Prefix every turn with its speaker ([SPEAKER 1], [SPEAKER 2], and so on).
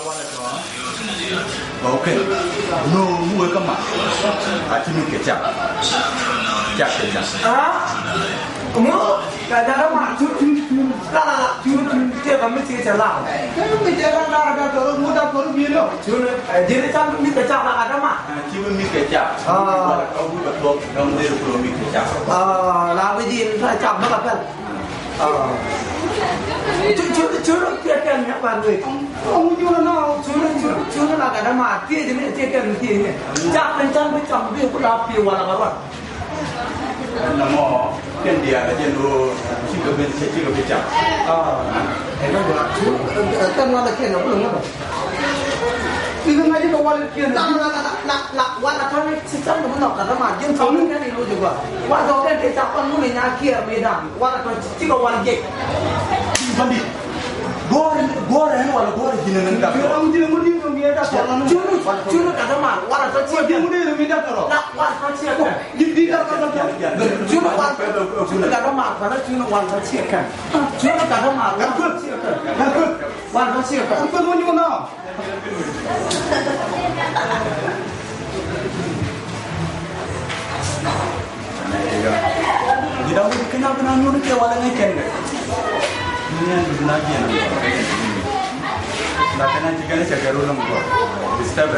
[SPEAKER 1] wala to okay no mu kama atimi kecap cak kecap
[SPEAKER 2] kamu kadang mak lah dia kami cerita kan bicara darah turun muda turun bilo jadi kan mi kecap lah ada mak
[SPEAKER 1] cuma mi kecap wala kau betul kamu dia perlu mi kecap
[SPEAKER 2] lah begini kecap apa kan curang tiakan ya pan we kamu juga nak curang lah kadang mati jadi tiakan dia cak pencang pencang dia pun api wala kawan
[SPEAKER 1] namo kan dia aja lu cikgu becak
[SPEAKER 2] enak buat kan wala kena belum apa itu ngaji ke wala kena nak wala kan sistem tu nak kadang macam tahu kan itu juga wala kan dia capan mu ni nyaki medan wala kan cikgu wala jek
[SPEAKER 1] bandi gore wala gore jinan tak
[SPEAKER 2] orang jinan mudi tu dia dah curu kadang mak wala kan
[SPEAKER 1] dia mudi tu dia tak
[SPEAKER 2] nak wala kan siapa di dah kadang curu kadang mak kadang curu wala kan siapa curu kadang mak wala kan siapa wala kan siapa
[SPEAKER 1] apa mau ni mana kita udah kenal nuri ke wala ngeken ini yang lagi yang nak kena jika ni cakap ulang kau, disturb